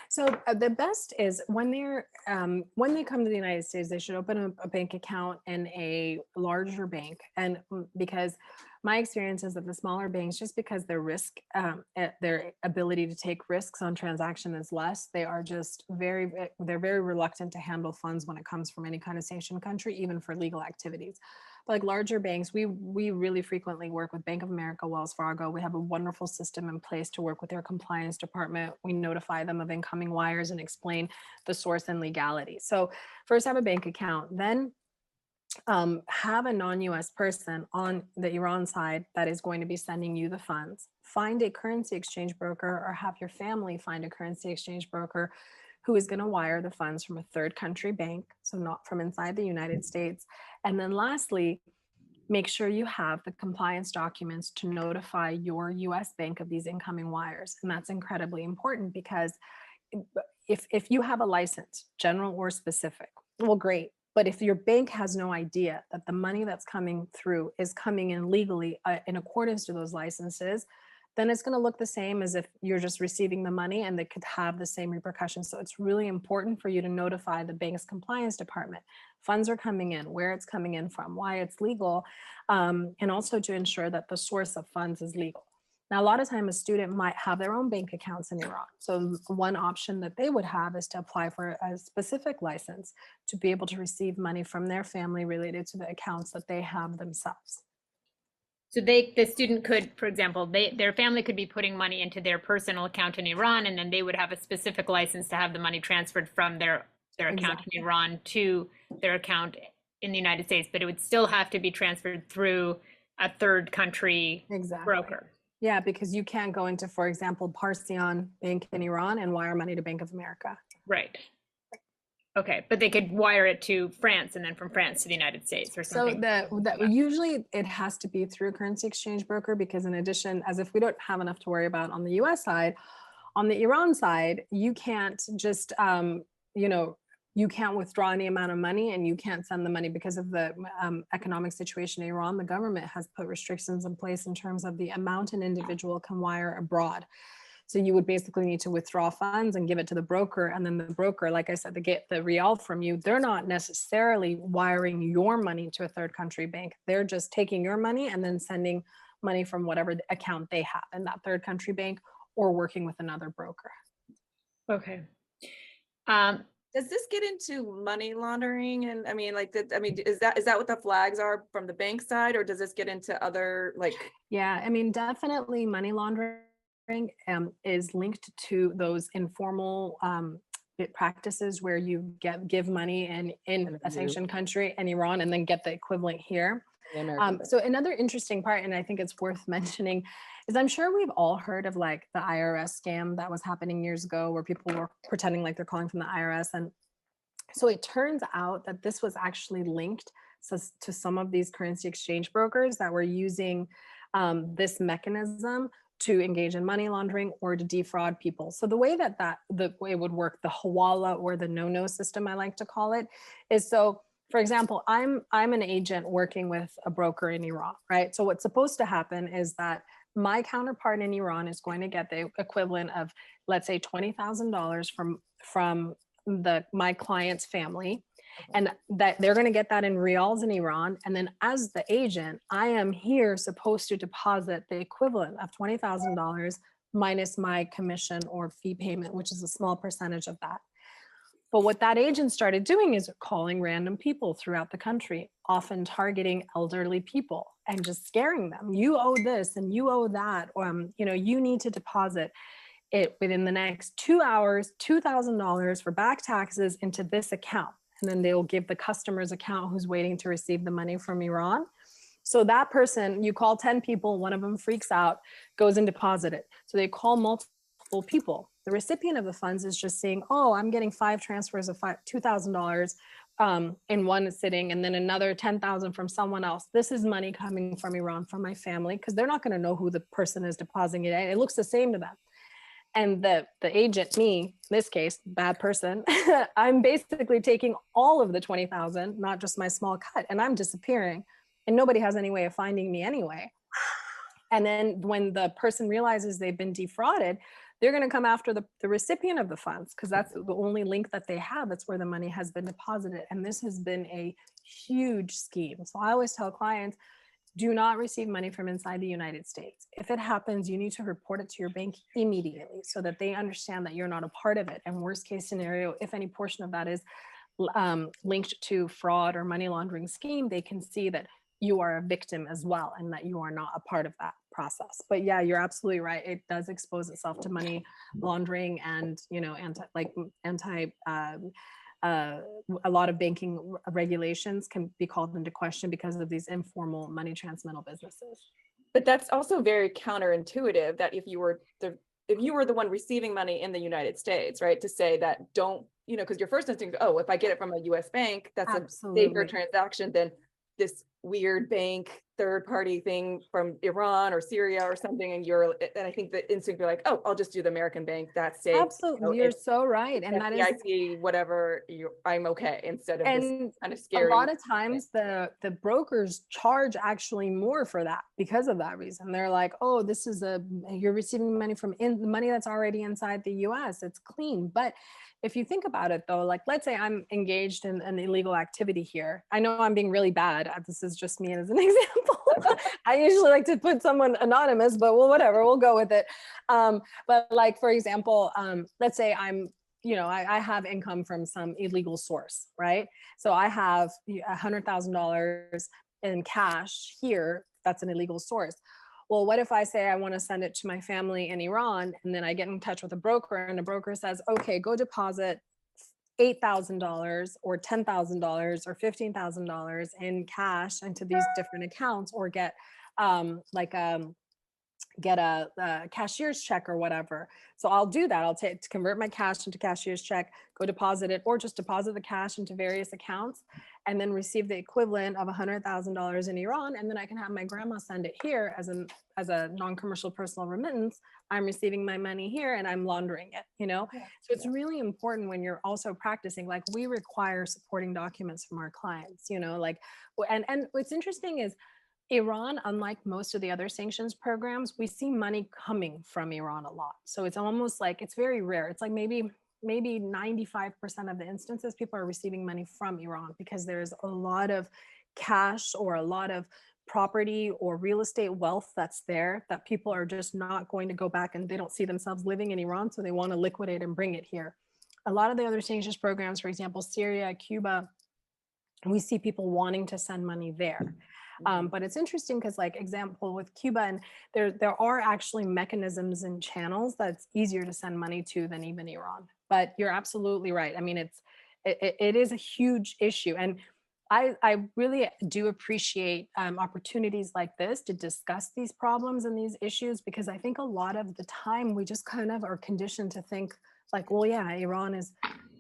So the best is when they come to the United States, they should open a bank account in a larger bank. And because my experience is that the smaller banks, just because their their ability to take risks on transaction is less, they're very reluctant to handle funds when it comes from any kind of sanctioned country, even for legal activities. But like larger banks, we really frequently work with Bank of America, Wells Fargo. We have a wonderful system in place to work with their compliance department. We notify them of incoming wires and explain the source and legality. So first have a bank account, then have a non-US person on the Iran side that is going to be sending you the funds. Find a currency exchange broker, or have your family find a currency exchange broker who is going to wire the funds from a third country bank, so not from inside the United States. And then lastly, make sure you have the compliance documents to notify your US bank of these incoming wires. And that's incredibly important, because if you have a license, general or specific, well, great. But if your bank has no idea that the money that's coming through is coming in legally in accordance to those licenses, then it's going to look the same as if you're just receiving the money, and they could have the same repercussions. So it's really important for you to notify the bank's compliance department. Funds are coming in, where it's coming in from, why it's legal, and also to ensure that the source of funds is legal. Now, a lot of time a student might have their own bank accounts in Iran. So one option that they would have is to apply for a specific license to be able to receive money from their family related to the accounts that they have themselves. So the student could, for example, their family could be putting money into their personal account in Iran, and then they would have a specific license to have the money transferred from their account in Iran to their account in the United States, but it would still have to be transferred through a third country broker. Yeah, because you can't go into, for example, Parsian Bank in Iran and wire money to Bank of America. Right. Okay, but they could wire it to France, and then from France to the United States or something. So usually it has to be through a currency exchange broker, because in addition, as if we don't have enough to worry about on the US side, on the Iran side, you can't just, you can't withdraw any amount of money, and you can't send the money because of the economic situation in Iran. The government has put restrictions in place in terms of the amount an individual can wire abroad. So you would basically need to withdraw funds and give it to the broker. And then the broker, like I said, they get the rial from you. They're not necessarily wiring your money to a third country bank. They're just taking your money and then sending money from whatever account they have in that third country bank, or working with another broker. Okay. Does this get into money laundering? And is that what the flags are from the bank side, or does this get into other Yeah, definitely money laundering is linked to those informal practices where you give money in a sanctioned country in Iran, and then get the equivalent here. So another interesting part, and I think it's worth mentioning, is I'm sure we've all heard of the IRS scam that was happening years ago, where people were pretending like they're calling from the IRS. And so it turns out that this was actually linked to some of these currency exchange brokers that were using this mechanism to engage in money laundering or to defraud people. So the way the way it would work, the hawala, or the no-no system, I like to call it, is, so for example, I'm an agent working with a broker in Iran, right? So what's supposed to happen is that my counterpart in Iran is going to get the equivalent of, let's say, $20,000 from my client's family, and that they're going to get that in rials in Iran. And then as the agent, I am here supposed to deposit the equivalent of $20,000 minus my commission or fee payment, which is a small percentage of that. But what that agent started doing is calling random people throughout the country, often targeting elderly people, and just scaring them. You owe this and you owe that, or you need to deposit it within the next 2 hours, $2,000 for back taxes into this account. And then they will give the customer's account who's waiting to receive the money from Iran. So that person, you call 10 people, one of them freaks out, goes and deposit it. So they call multiple people. The recipient of the funds is just saying, oh, I'm getting 5 transfers of $2,000 in one sitting, and then another 10,000 from someone else. This is money coming from Iran, from my family, because they're not going to know who the person is depositing it at. It looks the same to them. And the agent, me, in this case, bad person, I'm basically taking all of the 20,000, not just my small cut, and I'm disappearing, and nobody has any way of finding me anyway. And then when the person realizes they've been defrauded, they're going to come after the recipient of the funds, because that's the only link that they have. That's where the money has been deposited. And this has been a huge scheme. So I always tell clients, do not receive money from inside the United States. If it happens, you need to report it to your bank immediately so that they understand that you're not a part of it. And worst case scenario, if any portion of that is linked to fraud or money laundering scheme, they can see that you are a victim as well and that you are not a part of that process. But yeah, you're absolutely right. It does expose itself to money laundering and, you know, a lot of banking regulations can be called into question because of these informal money transmittal businesses. But that's also very counterintuitive that if you were the one receiving money in the United States, right, to say that don't, you know, because your first instinct, oh, if I get it from a US bank, that's Absolutely. a safer transaction than this weird bank third party thing from Iran or Syria or something. And I think the instinct be like, oh, I'll just do the American bank. That's safe. Absolutely. You know, You're so right. And that is FDIC, whatever, I'm okay, instead of this kind of scary. A lot of times the brokers charge actually more for that because of that reason. They're like, oh, this is you're receiving money from the money that's already inside the US. It's clean. But if you think about it though, like let's say I'm engaged in an illegal activity here. I know I'm being really bad. This is just me as an example. I usually like to put someone anonymous, but well, whatever, we'll go with it. But like, for example, let's say I'm, you know, I have income from some illegal source, right? So I have $100,000 in cash here. That's an illegal source. Well, what if I say I want to send it to my family in Iran, and then I get in touch with a broker and the broker says, okay, go deposit $8,000 or $10,000 or $15,000 in cash into these different accounts, or get get a cashier's check or whatever. So I'll do that. I'll convert my cash into cashier's check, go deposit it, or just deposit the cash into various accounts, and then receive the equivalent of $100,000 in Iran. And then I can have my grandma send it here as a non-commercial personal remittance. I'm receiving my money here and I'm laundering it, you know? Yeah. So it's really important when you're also practicing, like we require supporting documents from our clients, you know, like, and what's interesting is Iran, unlike most of the other sanctions programs, we see money coming from Iran a lot. So it's almost like, it's very rare. It's like maybe 95% of the instances people are receiving money from Iran, because there's a lot of cash or a lot of property or real estate wealth that's there that people are just not going to go back, and they don't see themselves living in Iran. So they want to liquidate and bring it here. A lot of the other sanctions programs, for example, Syria, Cuba, we see people wanting to send money there. But it's interesting because, like, example with Cuba, and there are actually mechanisms and channels that's easier to send money to than even Iran. But you're absolutely right. I mean, it is a huge issue, and I really do appreciate opportunities like this to discuss these problems and these issues, because I think a lot of the time we just kind of are conditioned to think like, well, yeah, Iran is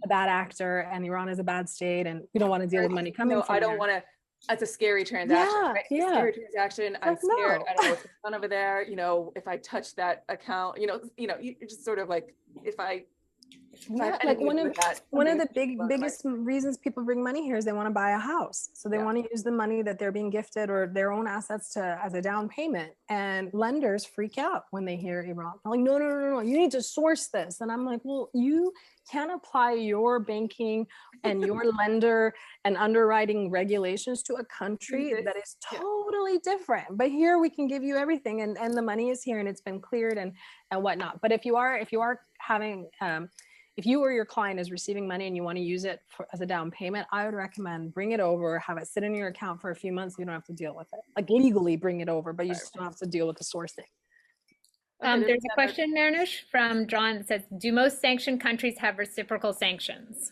a bad actor and Iran is a bad state, and we don't want to deal with money coming from I don't there. want to. That's a scary transaction. Yeah, right? yeah. Scary transaction. I'm scared. No. I don't know what's going on over there. You know, if I touch that account, you just sort of like, if I like one of the biggest reasons people bring money here is they want to buy a house. So they want to use the money that they're being gifted or their own assets as a down payment. And lenders freak out when they hear Iran. They're like, no, you need to source this. And I'm like, well, you can't apply your banking and your lender and underwriting regulations to a country that is totally different. But here we can give you everything, and the money is here and it's been cleared and whatnot. But if you are having if you or your client is receiving money and you want to use it as a down payment, I would recommend bring it over, have it sit in your account for a few months. You don't have to deal with it. Like legally bring it over, but you just don't have to deal with the sourcing. There's a question, Mehrnoush, from John that says, do most sanctioned countries have reciprocal sanctions?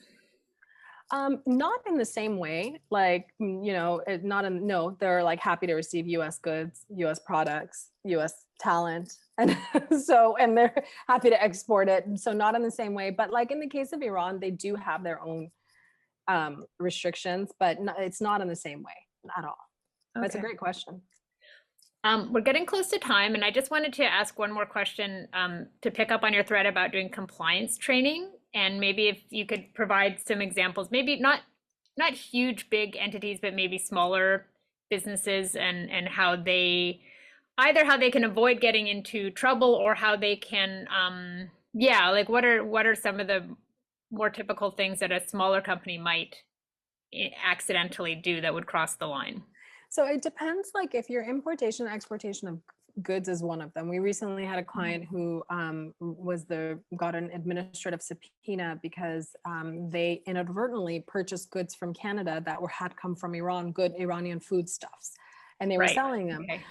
Not in the same way, like, you know, no, they're like happy to receive US goods, US products, US talent. And and they're happy to export it. So not in the same way, but like in the case of Iran, they do have their own restrictions, but it's not in the same way at all. Okay. That's a great question. We're getting close to time, and I just wanted to ask one more question to pick up on your thread about doing compliance training, and maybe if you could provide some examples, maybe not huge, big entities, but maybe smaller businesses, and how they either how they can avoid getting into trouble or how they can, yeah, like what are some of the more typical things that a smaller company might accidentally do that would cross the line? So it depends, like if your importation and exportation of goods is one of them. We recently had a client who got an administrative subpoena because they inadvertently purchased goods from Canada that had come from Iran, good Iranian foodstuffs, and they were selling them. Okay.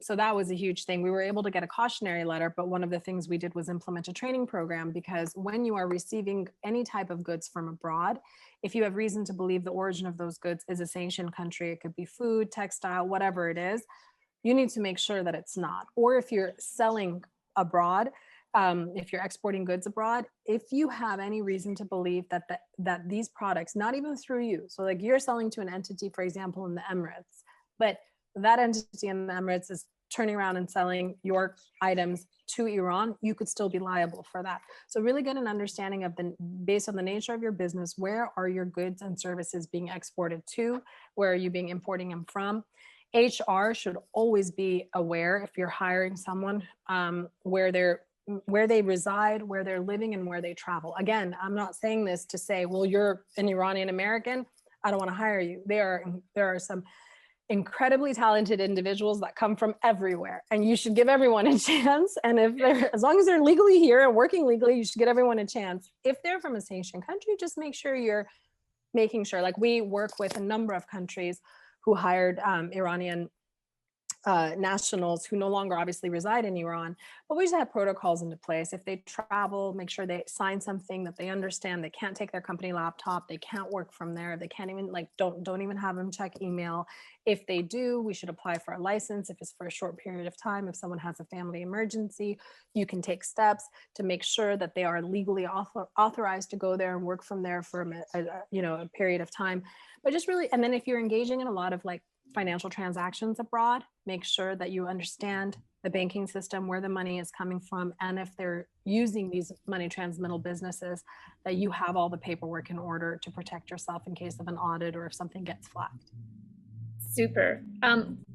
So that was a huge thing. We were able to get a cautionary letter, but one of the things we did was implement a training program, because when you are receiving any type of goods from abroad, if you have reason to believe the origin of those goods is a sanctioned country, it could be food, textile, whatever it is, you need to make sure that it's not. Or if you're selling abroad, if you're exporting goods abroad, if you have any reason to believe that these products, not even through you, so like you're selling to an entity, for example, in the Emirates, but that entity in the Emirates is turning around and selling your items to Iran, you could still be liable for that. So really get an understanding of based on the nature of your business, where are your goods and services being exported to? Where are you being importing them from? HR should always be aware, if you're hiring someone, where they reside, where they're living, and where they travel. Again, I'm not saying this to say, well, you're an Iranian American, I don't want to hire you. There are some incredibly talented individuals that come from everywhere, and you should give everyone a chance. And as long as they're legally here and working legally, you should give everyone a chance. If they're from a sanctioned country, just make sure you're making sure, like we work with a number of countries who hired Iranian nationals who no longer obviously reside in Iran, but we just have protocols into place. If they travel, make sure they sign something that they understand. They can't take their company laptop. They can't work from there. They can't even don't even have them check email. If they do, we should apply for a license. If it's for a short period of time, if someone has a family emergency, you can take steps to make sure that they are legally authorized to go there and work from there for a period of time. But just really, and then if you're engaging in a lot of like financial transactions abroad, make sure that you understand the banking system, where the money is coming from, and if they're using these money transmittal businesses, that you have all the paperwork in order to protect yourself in case of an audit or if something gets flagged. Super.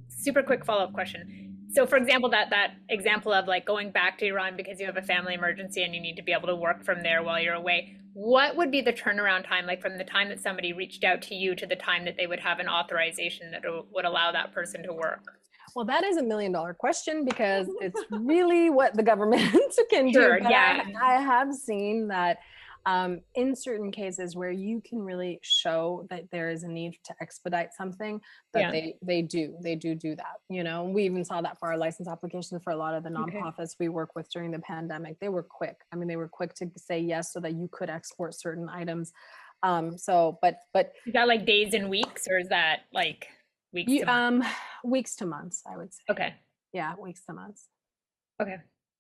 Super quick follow-up question. So for example, that example of like going back to Iran because you have a family emergency and you need to be able to work from there while you're away, what would be the turnaround time, like from the time that somebody reached out to you to the time that they would have an authorization that would allow that person to work? Well, that is $1 million question, because it's really what the government can do. Sure, But yeah. I have seen that in certain cases where you can really show that there is a need to expedite something, that they do that. We even saw that for our license applications for a lot of the nonprofits we work with during the pandemic. They were quick. I mean, they were quick to say yes so that you could export certain items. But is that like days and weeks, or is that like weeks to months? Weeks to months, I would say. Okay. Yeah, weeks to months. Okay.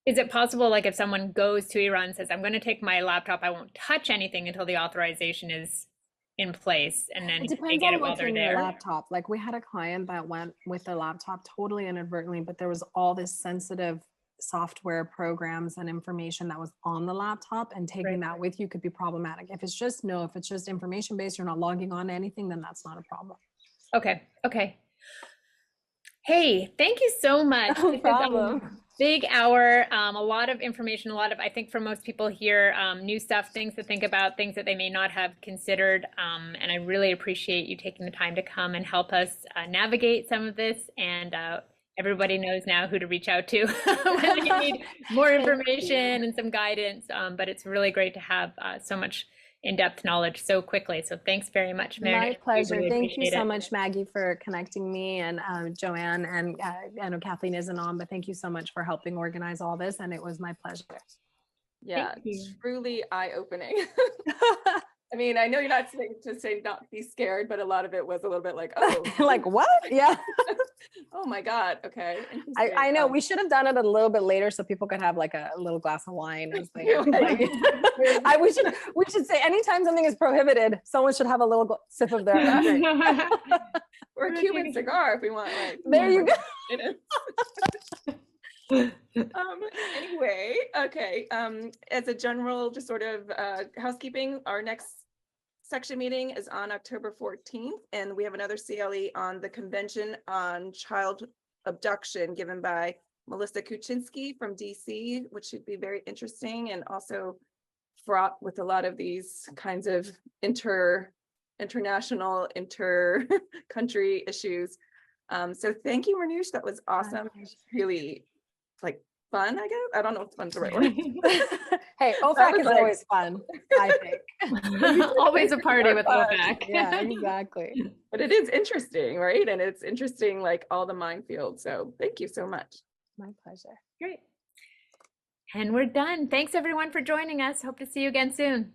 Is it possible, like if someone goes to Iran and says, I'm going to take my laptop, I won't touch anything until the authorization is in place, and then they get it while they're there? Laptop. Like we had a client that went with their laptop totally inadvertently, but there was all this sensitive software programs and information that was on the laptop, and taking that with you could be problematic. If it's just information based, you're not logging on to anything, then that's not a problem. Okay. Hey, thank you so much. No problem. Big hour, a lot of information, I think for most people here, new stuff, things to think about, things that they may not have considered. And I really appreciate you taking the time to come and help us navigate some of this. And everybody knows now who to reach out to when they need more information and some guidance. But it's really great to have so much in-depth knowledge so quickly. So thanks very much, Mehrnoush. My pleasure. Really Thank you so it. much, Maggie, for connecting me, and Joanne, and I know Kathleen isn't on, but thank you so much for helping organize all this, and it was my pleasure. Yeah, truly eye-opening. I mean, I know you're not saying to say not be scared, but a lot of it was a little bit like, oh. Like what? Yeah. Oh my God. Okay. I know we should have done it a little bit later so people could have like a little glass of wine. We should say anytime something is prohibited, someone should have a little sip of their or a Cuban cigar if we want. There you go. Okay, as a general, just sort of housekeeping, our next section meeting is on October 14th, and we have another CLE on the Convention on Child Abduction given by Melissa Kuczynski from DC, which should be very interesting and also fraught with a lot of these kinds of international, inter-country issues. So thank you, Mehrnoush. That was awesome. Really like fun, I guess. I don't know if fun's the right word. Hey, OFAC is always fun, I think. Always a party with OFAC. Yeah, exactly. But it is interesting, right? And it's interesting, like all the minefields. So thank you so much. My pleasure. Great. And we're done. Thanks everyone for joining us. Hope to see you again soon.